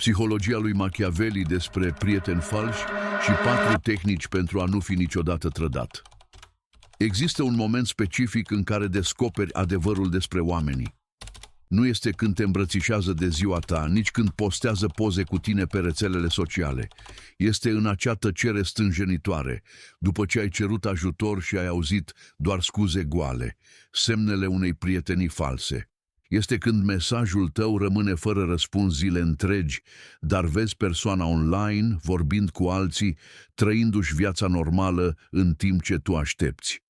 Psihologia lui Machiavelli despre prieteni falși și 4 tehnici pentru a nu fi niciodată trădat. Există un moment specific în care descoperi adevărul despre oamenii. Nu este când te îmbrățișează de ziua ta, nici când postează poze cu tine pe rețelele sociale. Este în acea tăcere stânjenitoare, după ce ai cerut ajutor și ai auzit doar scuze goale, semnele unei prietenii false. Este când mesajul tău rămâne fără răspuns zile întregi, dar vezi persoana online, vorbind cu alții, trăindu-și viața normală în timp ce tu aștepți.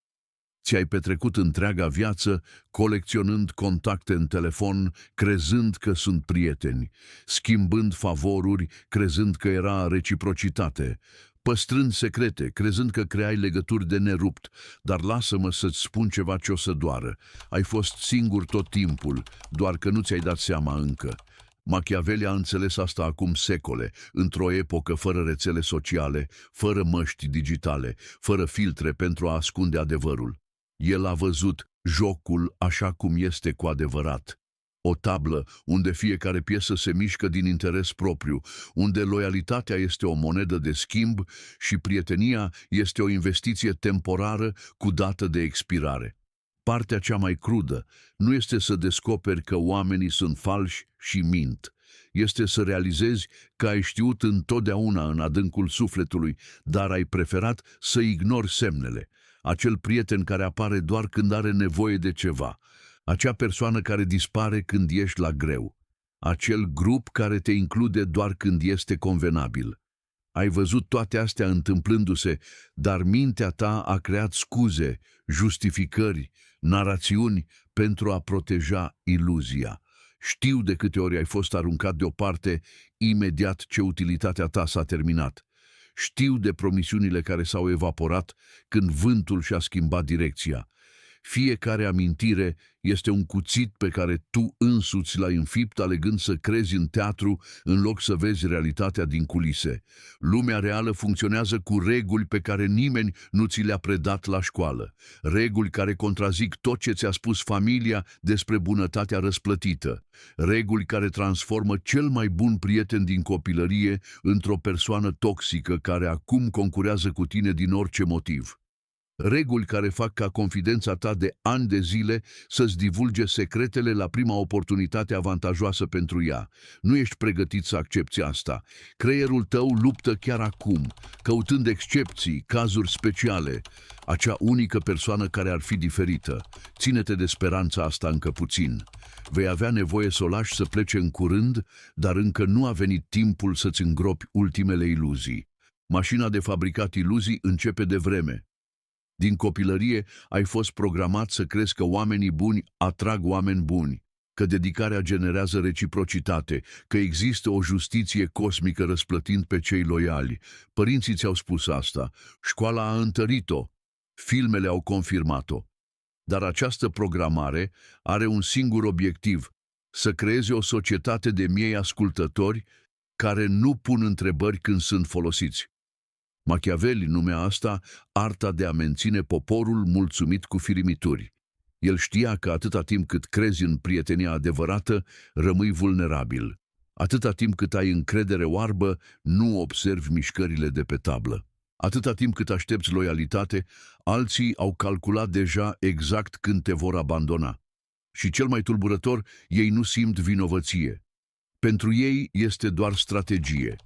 Ți-ai petrecut întreaga viață colecționând contacte în telefon, crezând că sunt prieteni, schimbând favoruri, crezând că era reciprocitate, păstrând secrete, crezând că creai legături de nerupt, dar lasă-mă să-ți spun ceva ce o să doară. Ai fost singur tot timpul, doar că nu ți-ai dat seama încă. Machiavelli a înțeles asta acum secole, într-o epocă fără rețele sociale, fără măști digitale, fără filtre pentru a ascunde adevărul. El a văzut jocul așa cum este cu adevărat. O tablă unde fiecare piesă se mișcă din interes propriu, unde loialitatea este o monedă de schimb și prietenia este o investiție temporară cu dată de expirare. Partea cea mai crudă nu este să descoperi că oamenii sunt falși și mint. Este să realizezi că ai știut întotdeauna în adâncul sufletului, dar ai preferat să ignori semnele. Acel prieten care apare doar când are nevoie de ceva. Acea persoană care dispare când ești la greu. Acel grup care te include doar când este convenabil. Ai văzut toate astea întâmplându-se, dar mintea ta a creat scuze, justificări, narațiuni pentru a proteja iluzia. Știu de câte ori ai fost aruncat deoparte imediat ce utilitatea ta s-a terminat. Știu de promisiunile care s-au evaporat când vântul și-a schimbat direcția. Fiecare amintire este un cuțit pe care tu însuți l-ai înfipt alegând să crezi în teatru în loc să vezi realitatea din culise. Lumea reală funcționează cu reguli pe care nimeni nu ți le-a predat la școală. Reguli care contrazic tot ce ți-a spus familia despre bunătatea răsplătită. Reguli care transformă cel mai bun prieten din copilărie într-o persoană toxică care acum concurează cu tine din orice motiv. Reguli care fac ca confidența ta de ani de zile să-ți divulge secretele la prima oportunitate avantajoasă pentru ea. Nu ești pregătit să accepti asta. Creierul tău luptă chiar acum, căutând excepții, cazuri speciale. Acea unică persoană care ar fi diferită. Ține-te de speranța asta încă puțin. Vei avea nevoie să o lași să plece în curând, dar încă nu a venit timpul să-ți îngropi ultimele iluzii. Mașina de fabricat iluzii începe de vreme. Din copilărie ai fost programat să crezi că oamenii buni atrag oameni buni, că dedicarea generează reciprocitate, că există o justiție cosmică răsplătind pe cei loiali. Părinții ți-au spus asta, școala a întărit-o, filmele au confirmat-o. Dar această programare are un singur obiectiv, să creeze o societate de miei ascultători care nu pun întrebări când sunt folosiți. Machiavelli numea asta arta de a menține poporul mulțumit cu firimituri. El știa că atâta timp cât crezi în prietenia adevărată, rămâi vulnerabil. Atâta timp cât ai încredere oarbă, nu observi mișcările de pe tablă. Atâta timp cât aștepți loialitate, alții au calculat deja exact când te vor abandona. Și cel mai tulburător, ei nu simt vinovăție. Pentru ei este doar strategie.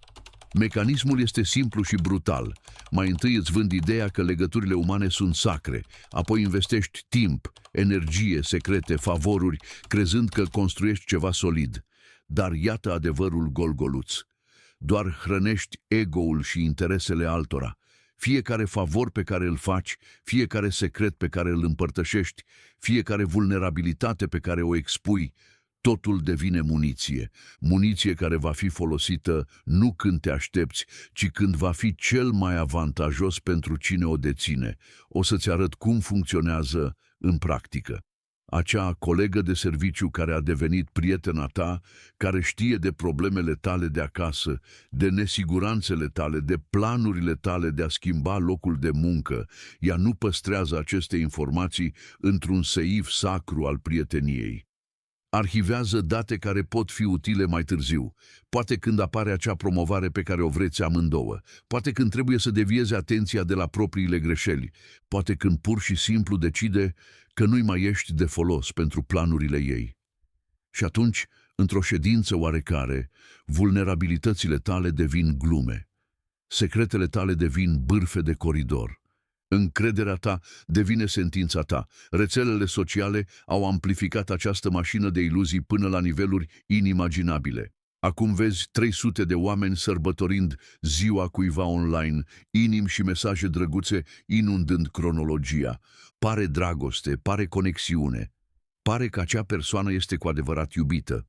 Mecanismul este simplu și brutal. Mai întâi îți vând ideea că legăturile umane sunt sacre, apoi investești timp, energie, secrete, favoruri, crezând că construiești ceva solid. Dar iată adevărul golgoluț. Doar hrănești ego-ul și interesele altora. Fiecare favor pe care îl faci, fiecare secret pe care îl împărtășești, fiecare vulnerabilitate pe care o expui, totul devine muniție. Muniție care va fi folosită nu când te aștepți, ci când va fi cel mai avantajos pentru cine o deține. O să-ți arăt cum funcționează în practică. Acea colegă de serviciu care a devenit prietena ta, care știe de problemele tale de acasă, de nesiguranțele tale, de planurile tale de a schimba locul de muncă, ea nu păstrează aceste informații într-un seif sacru al prieteniei. Arhivează date care pot fi utile mai târziu. Poate când apare acea promovare pe care o vreți amândouă. Poate când trebuie să devieze atenția de la propriile greșeli. Poate când pur și simplu decide că nu-i mai ești de folos pentru planurile ei. Și atunci, într-o ședință oarecare, vulnerabilitățile tale devin glume. Secretele tale devin bârfe de coridor. Încrederea ta devine sentința ta. Rețelele sociale au amplificat această mașină de iluzii până la niveluri inimaginabile. Acum vezi 300 de oameni sărbătorind ziua cuiva online, inimi și mesaje drăguțe inundând cronologia. Pare dragoste, pare conexiune. Pare că acea persoană este cu adevărat iubită,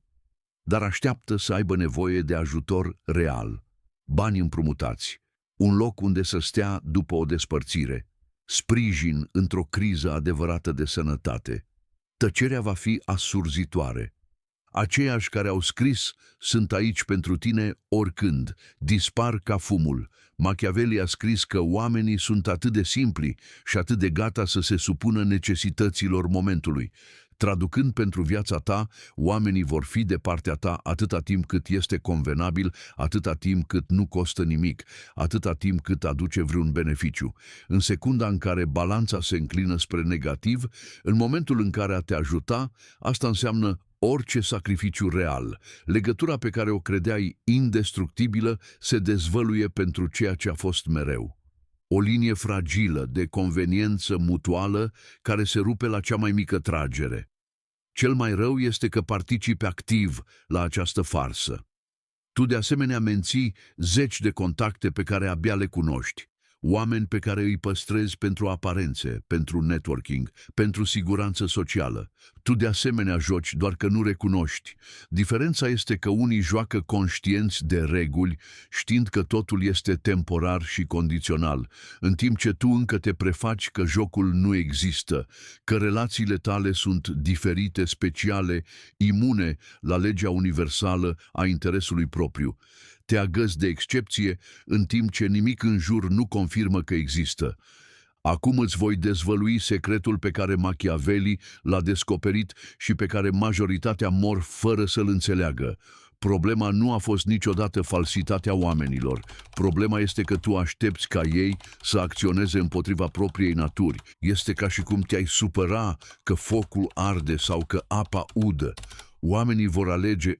dar așteaptă să aibă nevoie de ajutor real. Bani împrumutați, un loc unde să stea după o despărțire, sprijin într-o criză adevărată de sănătate. Tăcerea va fi asurzitoare. Aceiași care au scris sunt aici pentru tine oricând, dispar ca fumul. Machiavelli a scris că oamenii sunt atât de simpli și atât de gata să se supună necesităților momentului. Traducând pentru viața ta, oamenii vor fi de partea ta atâta timp cât este convenabil, atâta timp cât nu costă nimic, atâta timp cât aduce vreun beneficiu. În secunda în care balanța se înclină spre negativ, în momentul în care a te ajuta, asta înseamnă orice sacrificiu real. Legătura pe care o credeai indestructibilă se dezvăluie pentru ceea ce a fost mereu. O linie fragilă de conveniență mutuală care se rupe la cea mai mică tragere. Cel mai rău este că participi activ la această farsă. Tu de asemenea menții zeci de contacte pe care abia le cunoști. Oameni pe care îi păstrezi pentru aparențe, pentru networking, pentru siguranță socială. Tu de asemenea joci, doar că nu recunoști. Diferența este că unii joacă conștienți de reguli, știind că totul este temporar și condițional, în timp ce tu încă te prefaci că jocul nu există, că relațiile tale sunt diferite, speciale, imune la legea universală a interesului propriu. Te agăzi de excepție, în timp ce nimic în jur nu confirmă că există. Acum îți voi dezvălui secretul pe care Machiavelli l-a descoperit și pe care majoritatea mor fără să-l înțeleagă. Problema nu a fost niciodată falsitatea oamenilor. Problema este că tu aștepți ca ei să acționeze împotriva propriei naturi. Este ca și cum te-ai supăra că focul arde sau că apa udă. Oamenii vor alege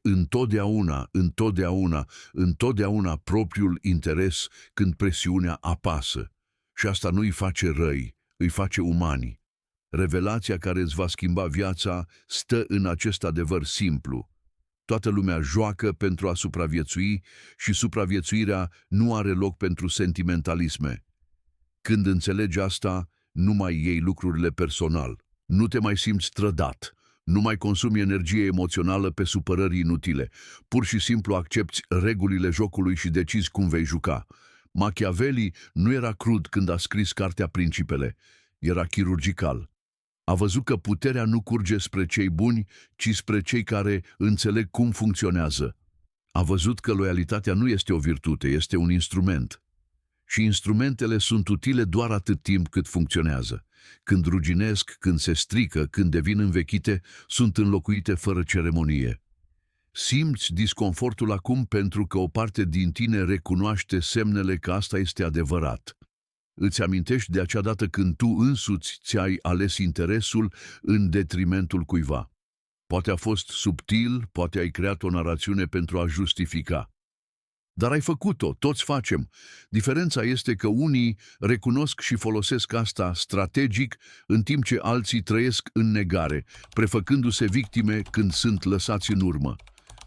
întotdeauna propriul interes când presiunea apasă. Și asta nu îi face răi, îi face umani. Revelația care îți va schimba viața stă în acest adevăr simplu. Toată lumea joacă pentru a supraviețui și supraviețuirea nu are loc pentru sentimentalisme. Când înțelegi asta, nu mai iei lucrurile personal. Nu te mai simți trădat. Nu mai consumi energie emoțională pe supărări inutile. Pur și simplu accepți regulile jocului și decizi cum vei juca. Machiavelli nu era crud când a scris Cartea Principele. Era chirurgical. A văzut că puterea nu curge spre cei buni, ci spre cei care înțeleg cum funcționează. A văzut că loialitatea nu este o virtute, este un instrument. Și instrumentele sunt utile doar atât timp cât funcționează. Când ruginesc, când se strică, când devin învechite, sunt înlocuite fără ceremonie. Simți disconfortul acum pentru că o parte din tine recunoaște semnele că asta este adevărat. Îți amintești de acea dată când tu însuți ți-ai ales interesul în detrimentul cuiva. Poate a fost subtil, poate ai creat o narațiune pentru a justifica. Dar ai făcut-o, toți facem. Diferența este că unii recunosc și folosesc asta strategic, în timp ce alții trăiesc în negare, prefăcându-se victime când sunt lăsați în urmă.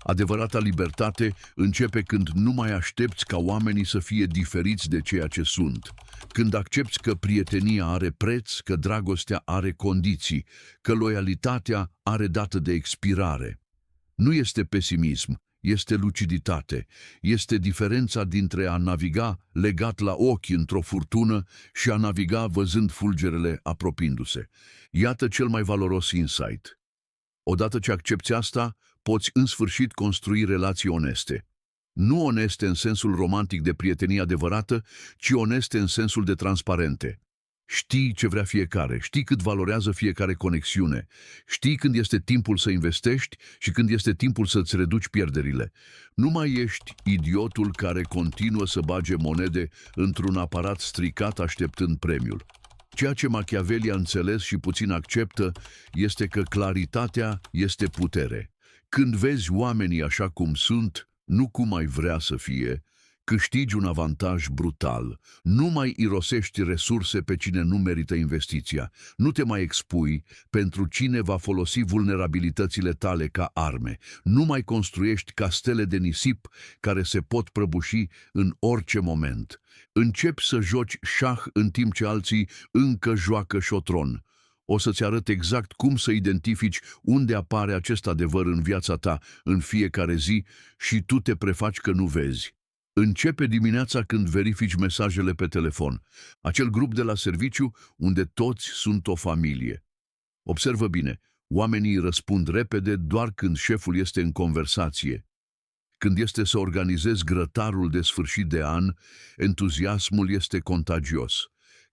Adevărata libertate începe când nu mai aștepți ca oamenii să fie diferiți de ceea ce sunt. Când accepți că prietenia are preț, că dragostea are condiții, că loialitatea are dată de expirare. Nu este pesimism, este luciditate. Este diferența dintre a naviga legat la ochi într-o furtună și a naviga văzând fulgerele apropiindu-se. Iată cel mai valoros insight. Odată ce accepți asta, poți în sfârșit construi relații oneste. Nu oneste în sensul romantic de prietenie adevărată, ci oneste în sensul de transparente. Știi ce vrea fiecare, știi cât valorează fiecare conexiune, știi când este timpul să investești și când este timpul să-ți reduci pierderile. Nu mai ești idiotul care continuă să bage monede într-un aparat stricat așteptând premiul. Ceea ce Machiavelli a înțeles și puțin acceptă este că claritatea este putere. Când vezi oamenii așa cum sunt, nu cum ai vrea să fie, câștigi un avantaj brutal. Nu mai irosești resurse pe cine nu merită investiția. Nu te mai expui pentru cine va folosi vulnerabilitățile tale ca arme. Nu mai construiești castele de nisip care se pot prăbuși în orice moment. Începi să joci șah în timp ce alții încă joacă șotron. O să-ți arăt exact cum să identifici unde apare acest adevăr în viața ta în fiecare zi și tu te prefaci că nu vezi. Începe dimineața când verifici mesajele pe telefon, acel grup de la serviciu unde toți sunt o familie. Observă bine, oamenii răspund repede doar când șeful este în conversație. Când este să organizezi grătarul de sfârșit de an, entuziasmul este contagios.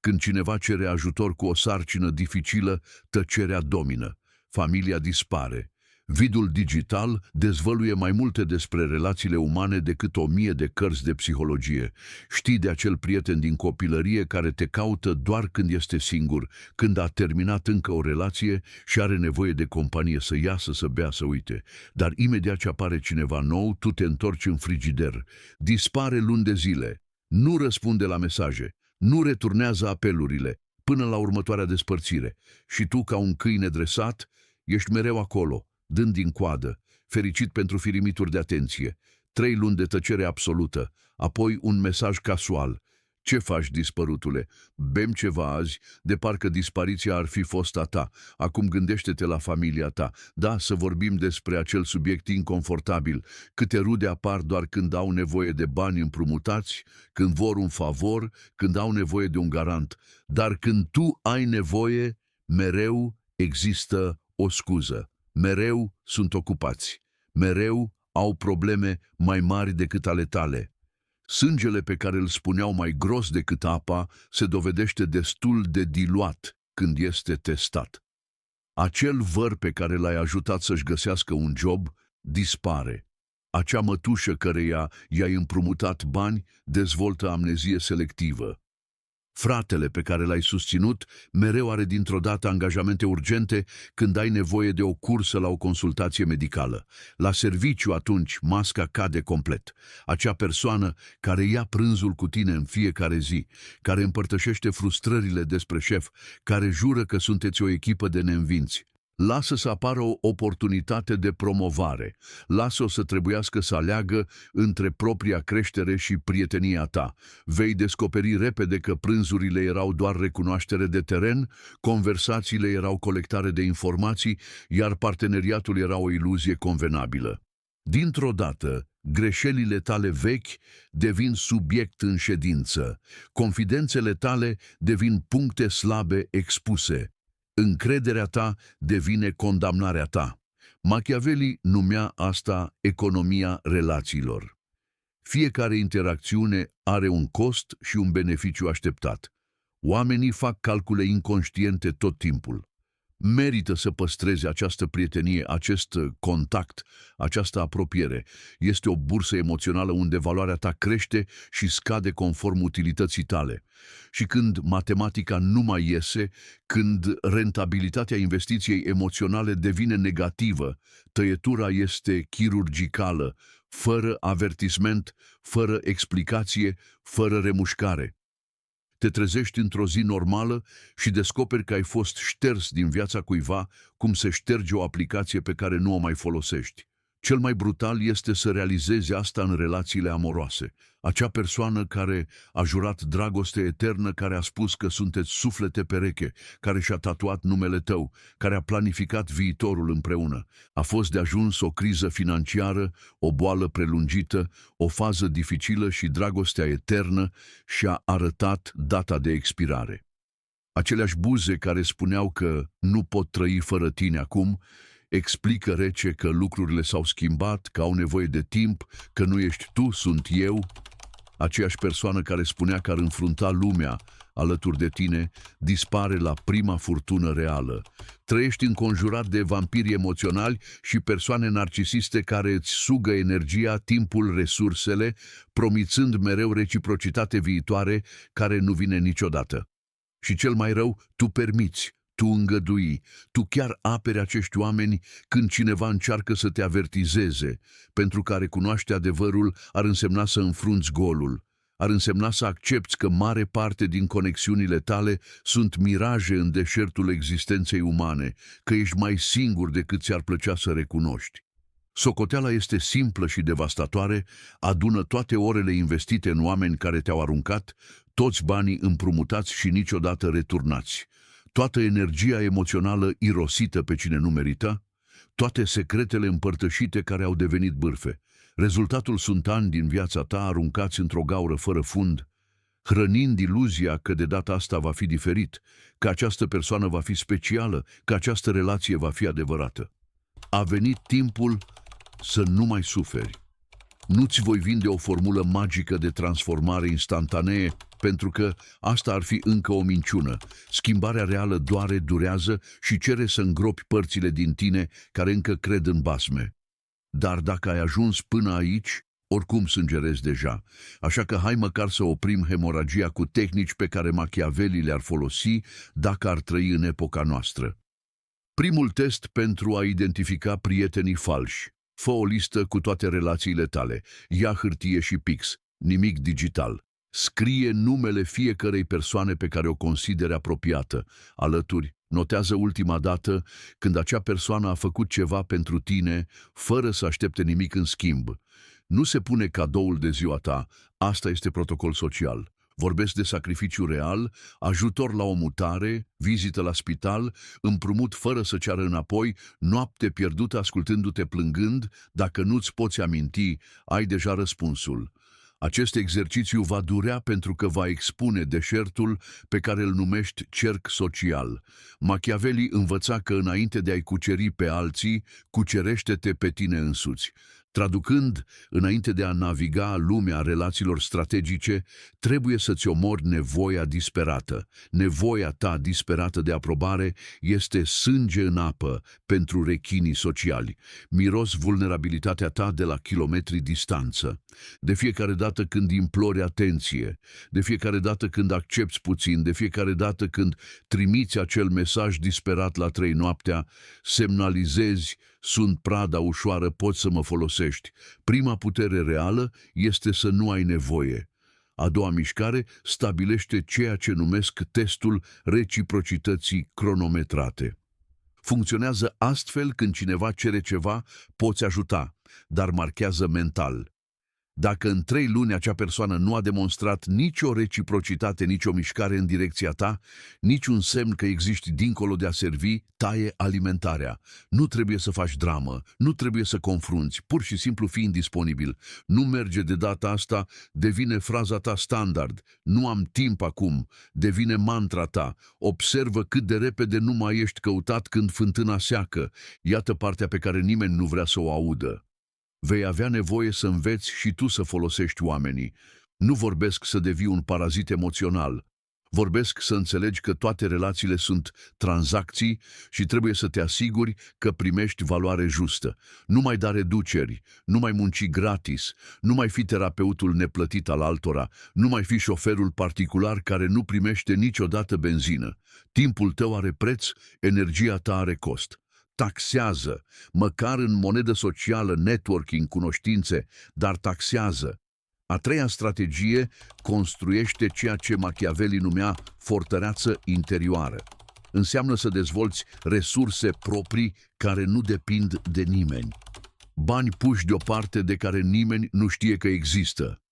Când cineva cere ajutor cu o sarcină dificilă, tăcerea domină. Familia dispare. Vidul digital dezvăluie mai multe despre relațiile umane decât 1000 de cărți de psihologie. Știi de acel prieten din copilărie care te caută doar când este singur, când a terminat încă o relație și are nevoie de companie să iasă, să bea, să uite. Dar imediat ce apare cineva nou, tu te întorci în frigider. Dispare luni de zile. Nu răspunde la mesaje. Nu returnează apelurile până la următoarea despărțire. Și tu, ca un câine dresat, ești mereu acolo, dând din coadă, fericit pentru firimituri de atenție. 3 luni de tăcere absolută, apoi un mesaj casual. Ce faci, dispărutule? Bem ceva azi, de parcă dispariția ar fi fost a ta. Acum gândește-te la familia ta. Da, să vorbim despre acel subiect inconfortabil. Câte rude apar doar când au nevoie de bani împrumutați, când vor un favor, când au nevoie de un garant. Dar când tu ai nevoie, mereu există o scuză. Mereu sunt ocupați. Mereu au probleme mai mari decât ale tale. Sângele pe care îl spuneau mai gros decât apa se dovedește destul de diluat când este testat. Acel văr pe care l-ai ajutat să-și găsească un job dispare. Acea mătușă căreia i-ai împrumutat bani dezvoltă amnezie selectivă. Fratele pe care l-ai susținut mereu are dintr-o dată angajamente urgente când ai nevoie de o cursă la o consultație medicală. La serviciu atunci masca cade complet. Acea persoană care ia prânzul cu tine în fiecare zi, care împărtășește frustrările despre șef, care jură că sunteți o echipă de neînvinți. Lasă să apară o oportunitate de promovare. Lasă-o să trebuiască să aleagă între propria creștere și prietenia ta. Vei descoperi repede că prânzurile erau doar recunoaștere de teren, conversațiile erau colectare de informații, iar parteneriatul era o iluzie convenabilă. Dintr-o dată, greșelile tale vechi devin subiect în ședință. Confidențele tale devin puncte slabe expuse. Încrederea ta devine condamnarea ta. Machiavelli numea asta economia relațiilor. Fiecare interacțiune are un cost și un beneficiu așteptat. Oamenii fac calcule inconștiente tot timpul. Merită să păstrezi această prietenie, acest contact, această apropiere. Este o bursă emoțională unde valoarea ta crește și scade conform utilității tale. Și când matematica nu mai iese, când rentabilitatea investiției emoționale devine negativă, tăietura este chirurgicală, fără avertisment, fără explicație, fără remușcare. Te trezești într-o zi normală și descoperi că ai fost șters din viața cuiva cum se șterge o aplicație pe care nu o mai folosești. Cel mai brutal este să realizezi asta în relațiile amoroase. Acea persoană care a jurat dragoste eternă, care a spus că sunteți suflete pereche, care și-a tatuat numele tău, care a planificat viitorul împreună. A fost de ajuns o criză financiară, o boală prelungită, o fază dificilă și dragostea eternă și-a arătat data de expirare. Aceleași buze care spuneau că nu pot trăi fără tine acum, explică rece că lucrurile s-au schimbat, că au nevoie de timp, că nu ești tu, sunt eu. Aceeași persoană care spunea că ar înfrunta lumea alături de tine, dispare la prima furtună reală. Trăiești înconjurat de vampiri emoționali și persoane narcisiste care îți sugă energia, timpul, resursele, promițând mereu reciprocitate viitoare care nu vine niciodată. Și cel mai rău, tu permiți, tu îngădui, tu chiar aperi acești oameni când cineva încearcă să te avertizeze, pentru că a recunoaște adevărul ar însemna să înfrunți golul. Ar însemna să accepți că mare parte din conexiunile tale sunt miraje în deșertul existenței umane, că ești mai singur decât ți-ar plăcea să recunoști. Socoteala este simplă și devastatoare, adună toate orele investite în oameni care te-au aruncat, toți banii împrumutați și niciodată returnați, toată energia emoțională irosită pe cine nu merită, toate secretele împărtășite care au devenit bârfe. Rezultatul sunt ani din viața ta aruncați într-o gaură fără fund, hrănind iluzia că de data asta va fi diferit, că această persoană va fi specială, că această relație va fi adevărată. A venit timpul să nu mai suferi. Nu-ți voi vinde o formulă magică de transformare instantanee, pentru că asta ar fi încă o minciună. Schimbarea reală doare, durează și cere să îngropi părțile din tine care încă cred în basme. Dar dacă ai ajuns până aici, oricum sângerezi deja. Așa că hai măcar să oprim hemoragia cu tehnici pe care Machiavelli le-ar folosi dacă ar trăi în epoca noastră. Primul test pentru a identifica prietenii falși. Fă o listă cu toate relațiile tale. Ia hârtie și pix, nimic digital. Scrie numele fiecărei persoane pe care o consideri apropiată. Alături, notează ultima dată când acea persoană a făcut ceva pentru tine, fără să aștepte nimic în schimb. Nu se pune cadoul de ziua ta, asta este protocol social. Vorbesc de sacrificiu real, ajutor la o mutare, vizită la spital, împrumut fără să ceară înapoi, noapte pierdută ascultându-te plângând, dacă nu-ți poți aminti, ai deja răspunsul. Acest exercițiu va durea pentru că va expune deșertul pe care îl numești cerc social. Machiavelli învăța că înainte de a-i cuceri pe alții, cucerește-te pe tine însuți. Traducând, înainte de a naviga lumea relațiilor strategice, trebuie să-ți omori nevoia disperată. Nevoia ta disperată de aprobare este sânge în apă pentru rechinii sociali. Miros vulnerabilitatea ta de la kilometri distanță. De fiecare dată când implori atenție, de fiecare dată când accepți puțin, de fiecare dată când trimiți acel mesaj disperat la 3 noaptea, semnalizezi: sunt prada ușoară, poți să mă folosești. Prima putere reală este să nu ai nevoie. A doua mișcare stabilește ceea ce numesc testul reciprocității cronometrate. Funcționează astfel: când cineva cere ceva, poți ajuta, dar marchează mental. Dacă în 3 luni acea persoană nu a demonstrat nicio reciprocitate, nicio mișcare în direcția ta, niciun semn că existi dincolo de a servi, taie alimentarea. Nu trebuie să faci dramă, nu trebuie să confrunți, pur și simplu fii indisponibil. Nu merge de data asta, devine fraza ta standard. Nu am timp acum, devine mantra ta. Observă cât de repede nu mai ești căutat când fântâna seacă. Iată partea pe care nimeni nu vrea să o audă. Vei avea nevoie să înveți și tu să folosești oamenii. Nu vorbesc să devii un parazit emoțional. Vorbesc să înțelegi că toate relațiile sunt tranzacții și trebuie să te asiguri că primești valoare justă. Nu mai da reduceri, nu mai munci gratis, nu mai fi terapeutul neplătit al altora, nu mai fi șoferul particular care nu primește niciodată benzină. Timpul tău are preț, energia ta are cost. Taxează, măcar în monedă socială, networking, cunoștințe, dar taxează. A treia strategie construiește ceea ce Machiavelli numea fortăreață interioară. Înseamnă să dezvolți resurse proprii care nu depind de nimeni. Bani puși deoparte de care nimeni nu știe că există.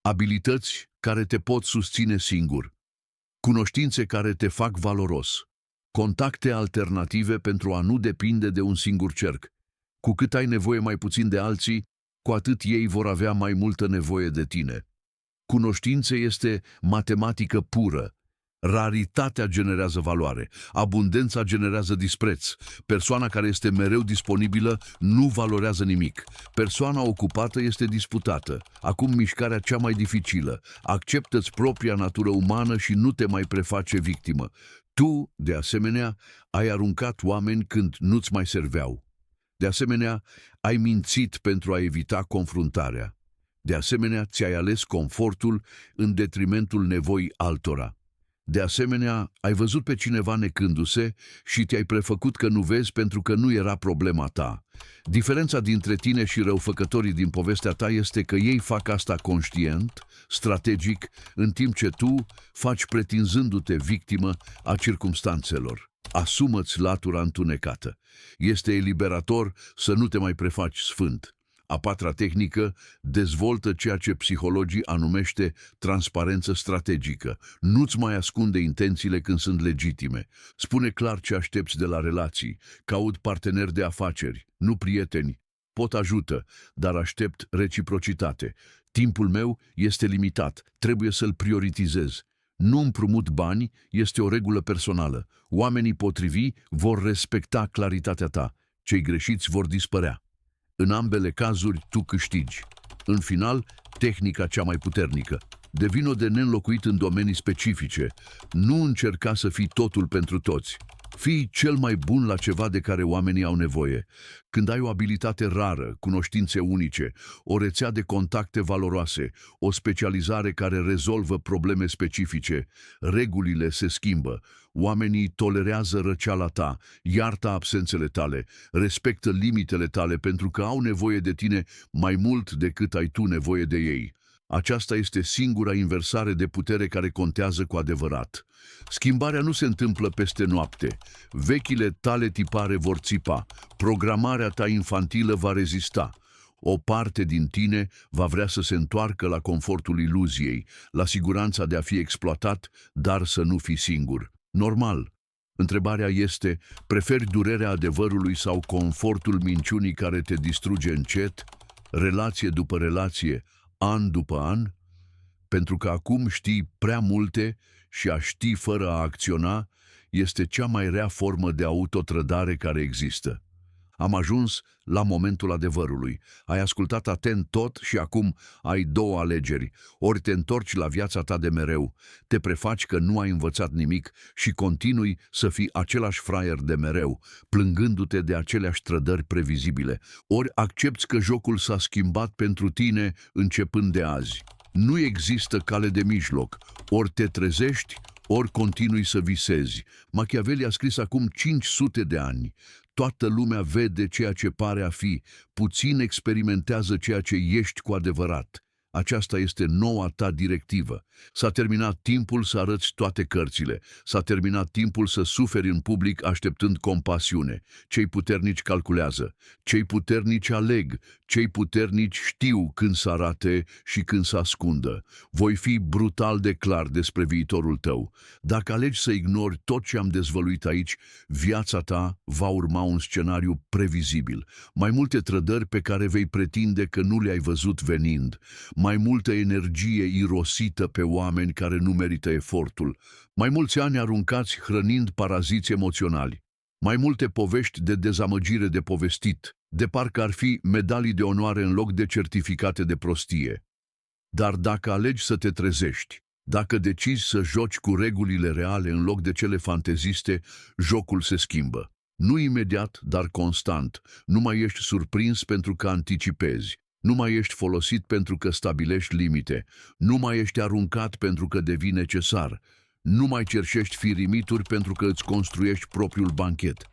Abilități care te pot susține singur. Cunoștințe care te fac valoros. Contacte alternative pentru a nu depinde de un singur cerc. Cu cât ai nevoie mai puțin de alții, cu atât ei vor avea mai multă nevoie de tine. Cunoștințe este matematică pură. Raritatea generează valoare, abundența generează dispreț. Persoana care este mereu disponibilă nu valorează nimic. Persoana ocupată este disputată. Acum mișcarea cea mai dificilă. Acceptă-ți propria natură umană și nu te mai preface victimă. Tu, de asemenea, ai aruncat oameni când nu-ți mai serveau. De asemenea, ai mințit pentru a evita confruntarea. De asemenea, ți-ai ales confortul în detrimentul nevoii altora. De asemenea, ai văzut pe cineva necându-se și te-ai prefăcut că nu vezi pentru că nu era problema ta. Diferența dintre tine și răufăcătorii din povestea ta este că ei fac asta conștient, strategic, în timp ce tu faci pretinzându-te victimă a circumstanțelor. Asumă-ți latura întunecată. Este eliberator să nu te mai prefaci sfânt. A patra tehnică dezvoltă ceea ce psihologii anumește transparență strategică. Nu-ți mai ascunde intențiile când sunt legitime. Spune clar ce aștepți de la relații. Caut parteneri de afaceri, nu prieteni. Pot ajută, dar aștept reciprocitate. Timpul meu este limitat, trebuie să-l prioritizez. Nu împrumut bani este o regulă personală. Oamenii potrivi vor respecta claritatea ta. Cei greșiți vor dispărea. În ambele cazuri, tu câștigi. În final, tehnica cea mai puternică. Devină de neînlocuit în domenii specifice. Nu încerca să fii totul pentru toți. Fii cel mai bun la ceva de care oamenii au nevoie. Când ai o abilitate rară, cunoștințe unice, o rețea de contacte valoroase, o specializare care rezolvă probleme specifice, regulile se schimbă. Oamenii tolerează răceala ta, iartă absențele tale, respectă limitele tale pentru că au nevoie de tine mai mult decât ai tu nevoie de ei. Aceasta este singura inversare de putere care contează cu adevărat. Schimbarea nu se întâmplă peste noapte. Vechile tale tipare vor țipa. Programarea ta infantilă va rezista. O parte din tine va vrea să se întoarcă la confortul iluziei, la siguranța de a fi exploatat, dar să nu fii singur. Normal. Întrebarea este, preferi durerea adevărului sau confortul minciunii care te distruge încet, relație după relație, an după an? Pentru că acum știi prea multe și a ști fără a acționa este cea mai rea formă de autotrădare care există. Am ajuns la momentul adevărului. Ai ascultat atent tot și acum ai două alegeri. Ori te întorci la viața ta de mereu, te prefaci că nu ai învățat nimic și continui să fii același fraier de mereu, plângându-te de aceleași trădări previzibile. Ori accepți că jocul s-a schimbat pentru tine începând de azi. Nu există cale de mijloc. Ori te trezești, ori continui să visezi. Machiavelli a scris acum 500 de ani. Toată lumea vede ceea ce pare a fi, puțin experimentează ceea ce ești cu adevărat. Aceasta este noua ta directivă. S-a terminat timpul să arăți toate cărțile. S-a terminat timpul să suferi în public așteptând compasiune. Cei puternici calculează. Cei puternici aleg. Cei puternici știu când să arate și când să ascundă. Voi fi brutal de clar despre viitorul tău. Dacă alegi să ignori tot ce am dezvăluit aici, viața ta va urma un scenariu previzibil. Mai multe trădări pe care vei pretinde că nu le-ai văzut venind. Mai multă energie irosită pe oameni care nu merită efortul, mai mulți ani aruncați hrănind paraziți emoționali, mai multe povești de dezamăgire de povestit, de parcă ar fi medalii de onoare în loc de certificate de prostie. Dar dacă alegi să te trezești, dacă decizi să joci cu regulile reale în loc de cele fanteziste, jocul se schimbă. Nu imediat, dar constant. Nu mai ești surprins pentru că anticipezi. Nu mai ești folosit pentru că stabilești limite. Nu mai ești aruncat pentru că devii necesar. Nu mai cerșești firimituri pentru că îți construiești propriul banchet.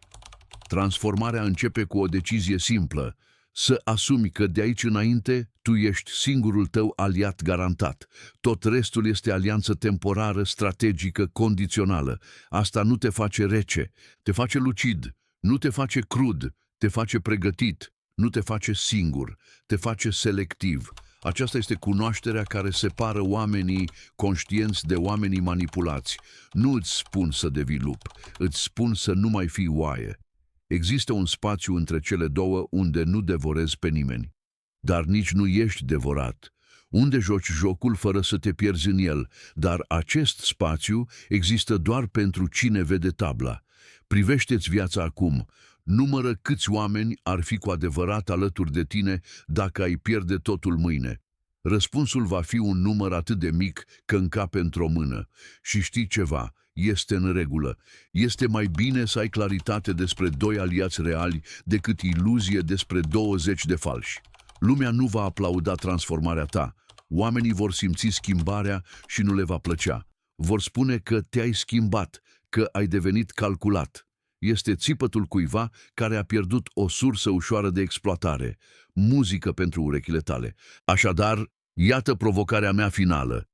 Transformarea începe cu o decizie simplă. Să asumi că de aici înainte tu ești singurul tău aliat garantat. Tot restul este alianță temporară, strategică, condițională. Asta nu te face rece, te face lucid, nu te face crud, te face pregătit. Nu te face singur, te face selectiv. Aceasta este cunoașterea care separă oamenii conștienți de oamenii manipulați. Nu îți spun să devii lup, îți spun să nu mai fii oaie. Există un spațiu între cele două unde nu devorezi pe nimeni. Dar nici nu ești devorat. unde joci jocul fără să te pierzi în el, dar acest spațiu există doar pentru cine vede tabla. Privește-ți viața acum. Numără câți oameni ar fi cu adevărat alături de tine dacă ai pierde totul mâine. Răspunsul va fi un număr atât de mic că încape într-o mână. Și știi ceva? Este în regulă. Este mai bine să ai claritate despre 2 aliați reali decât iluzie despre 20 de falși. Lumea nu va aplauda transformarea ta. Oamenii vor simți schimbarea și nu le va plăcea. Vor spune că te-ai schimbat, că ai devenit calculat. Este țipătul cuiva care a pierdut o sursă ușoară de exploatare. Muzică pentru urechile tale. Așadar, iată provocarea mea finală.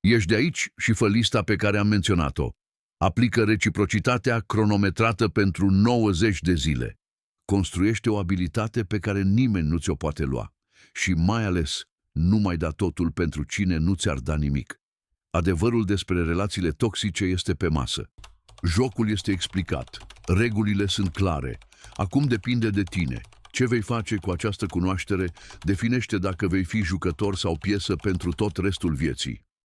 Ieși de aici și fă lista pe care am menționat-o. Aplică reciprocitatea cronometrată pentru 90 de zile. Construiește o abilitate pe care nimeni nu ți-o poate lua. Și mai ales, nu mai da totul pentru cine nu ți-ar da nimic. Adevărul despre relațiile toxice este pe masă. Jocul este explicat. Regulile sunt clare. Acum depinde de tine. Ce vei face cu această cunoaștere definește dacă vei fi jucător sau piesă pentru tot restul vieții.